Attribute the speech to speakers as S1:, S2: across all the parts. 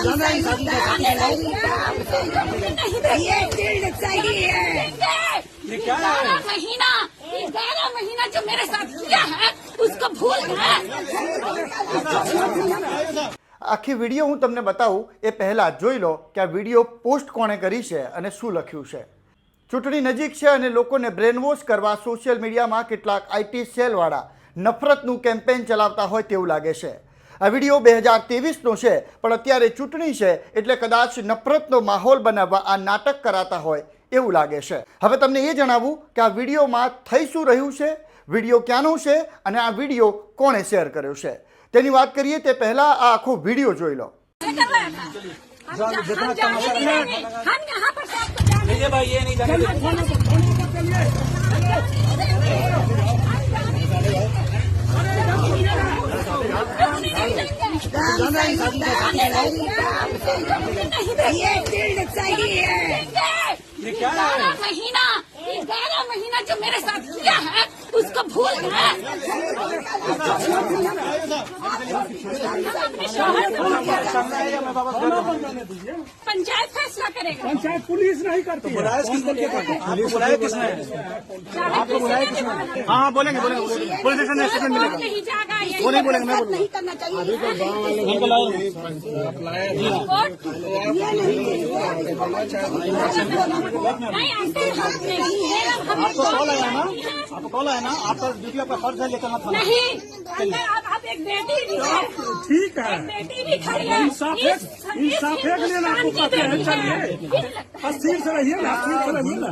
S1: ये क्या है?
S2: 11 महीना जो मेरे साथ किया है उसको भूल गए।
S3: આખી વિડીયો હું તમને બતાવું એ પહેલાં જોઈ લો કે આ વિડીયો પોસ્ટ કોણે કરી છે અને શું લખ્યું છે। ચૂંટણી નજીક છે અને લોકોને બ્રેનવોશ કરવા સોશિયલ મીડિયામાં કેટલાક આઈટી સેલવાળા નફરતનું કેમ્પેન ચલાવતા હોય તેવું લાગે છે। આ વિડીયો 2023નો છે, પણ અત્યારે ચૂંટણી છે એટલે કદાચ નફરતનો માહોલ બનાવવા આ નાટક કરાતા હોય એવું લાગે છે। હવે તમને એ જણાવું કે આ વિડીયોમાં થઈ શું રહ્યું છે, વિડીયો ક્યાંનો છે અને આ વિડીયો કોણે શેર કર્યો છે તેની વાત કરીએ તે પહેલા આ આખો વિડીયો જોઈ લો।
S1: ये भाई ये नहीं जाने ये क्या है?
S2: 11 महीना जो मेरे साथ किया है उसको भूल गए। पंचायत फैसला करेगा।
S4: पंचायत पुलिस नहीं करती है।
S1: बुलाया किसने? आपको बुलाया किसने? आपको बुलाया किसने? हाँ बोलेंगे बोलेंगे पुलिस स्टेशन में स्टेटमेंट मिलेगा।
S2: नहीं जागा ये
S1: वो नहीं बोलेंगे, मैं बोलूँगा।
S2: नहीं करना चाहिए।
S1: आपको कॉल आया ना? आपको कॉल आया ना? आपका ड्यूटी आपका फर्ज है, लेकर मत खाना।
S2: नहीं, अंदर आप एक बेटी भी है,
S4: ठीक है,
S2: एक बेटी भी खड़ी है।
S4: इंसाफ के लिए ना आपको कहते हैं। चलिए अस्थिर से रहिए ना, अस्थिर से रहिए ना।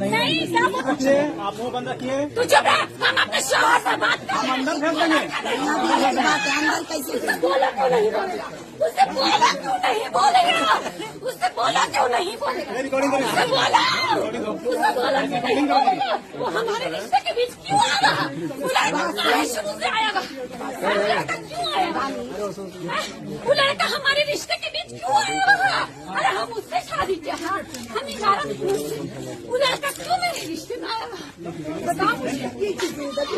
S2: नहीं क्या बोल-
S1: बच्चे आप मुंह बंद रखिए।
S2: तू चुप रह, हम अपने शोहर से बात कर
S1: हम अंदर भेज देंगे।
S2: उससे बोला क्यों नहीं बोलेगा? उससे बोला क्यों नहीं बोलेगा? उससे बोला क्यों नहीं बोलेगा?
S1: रिकॉर्डिंग करिए।
S2: उससे बोला क्यों नहीं बोलेगा? वो हमारे रिश्ते के बीच क्यों आएगा? वो लड़का कहाँ शुरू से आएगा? वो लड़का क्यों आएगा? वो लड़का हमारे रिश्ते के बीच क्यों आएगा? अरे हम उससे शादी किया, हम 11 महीने से, वो लड़का क्यों मेरे रिश्ते में आएगा? बताओ मुझे।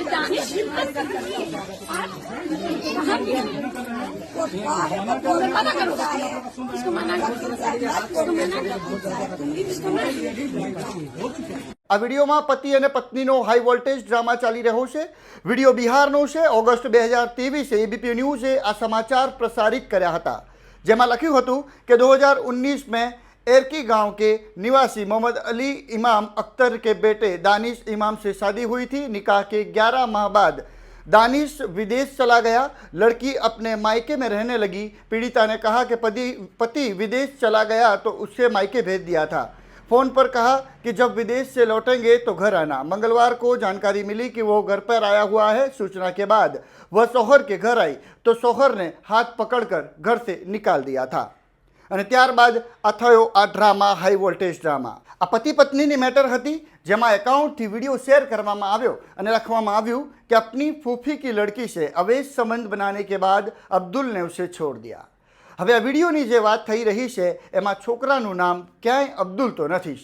S2: दानिश हिम्मत करके मना करो, उसको मना करो, उसको मना करो।
S3: આ વિડીયોમાં પતિ અને પત્નીનો હાઈ વોલ્ટેજ ડ્રામા ચાલી રહ્યો છે। વિડીયો બિહારનો છે। ઓગસ્ટ 2023 એબીપી ન્યૂઝે આ સમાચાર પ્રસારિત કર્યા હતા, જેમાં લખ્યું હતું કે 2019 में एरकी गांव के निवासी मोहम्मद अली इमाम अख्तर के बेटे दानिश इमाम से शादी हुई थी। निकाह के 11 माह बाद दानिश विदेश चला गया। लड़की अपने मायके में रहने लगी। पीड़िता ने कहा कि पति विदेश चला गया तो उससे मायके भेज दिया था। फ़ोन पर कहा कि जब विदेश से लौटेंगे तो घर आना। मंगलवार को जानकारी मिली कि वो घर पर आया हुआ है। सूचना के बाद वह शौहर के घर आई तो शौहर ने हाथ पकड़कर घर से निकाल दिया था। અને ત્યારબાદ આ થયો આ ડ્રામા, હાઈ વોલ્ટેજ ડ્રામા। આ પતિ પત્નીની મેટર હતી, જેમાં એકાઉન્ટથી વિડીયો શેર કરવામાં આવ્યો અને લખવામાં આવ્યું કે अपनी फूफी की लड़की से अवैध संबंध बनाने के बाद अब्दुल ने उसे छोड़ दिया। હવે આ વિડીયોની જે વાત થઈ રહી છે એમાં છોકરાનું નામ ક્યાંય અબ્દુલ તો નથી જ।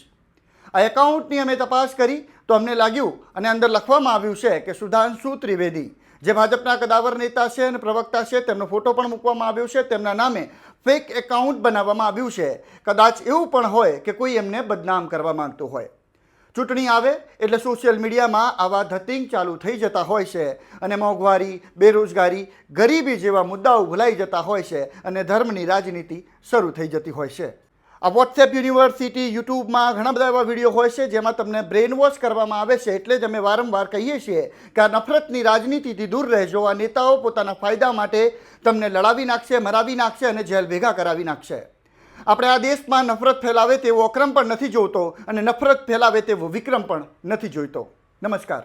S3: આ એકાઉન્ટની અમે તપાસ કરી તો અમને લાગ્યું અને અંદર લખવામાં આવ્યું છે કે સુધાંશુ ત્રિવેદી, જે ભાજપના કદાવર નેતા છે અને પ્રવક્તા છે, તેમનો ફોટો પણ મૂકવામાં આવ્યો છે। તેમના નામે ફેક એકાઉન્ટ બનાવવામાં આવ્યું છે। કદાચ એવું પણ હોય કે કોઈ એમને બદનામ કરવા માંગતું હોય। ચૂંટણી આવે એટલે સોશિયલ મીડિયામાં આવા ધતિંગ ચાલુ થઈ જતા હોય છે અને મોંઘવારી, બેરોજગારી, ગરીબી જેવા મુદ્દાઓ ભૂલાઈ જતા હોય છે અને ધર્મની રાજનીતિ શરૂ થઈ જતી હોય છે। આ વોટ્સએપ યુનિવર્સિટી યુટ્યુબમાં ઘણા બધા એવા વિડીયો હોય છે જેમાં તમને બ્રેન વોશ કરવામાં આવે છે। એટલે જ અમે વારંવાર કહીએ છીએ કે આ નફરતની રાજનીતિથી દૂર રહેજો। આ નેતાઓ પોતાના ફાયદા માટે તમને લડાવી નાખશે, મરાવી નાખશે અને જેલ ભેગા કરાવી નાખશે। આપણે આ દેશમાં નફરત ફેલાવે તેવો અક્રમ પણ નથી જોતો અને નફરત ફેલાવે તેવો વિક્રમ પણ નથી જોઈતો। નમસ્કાર।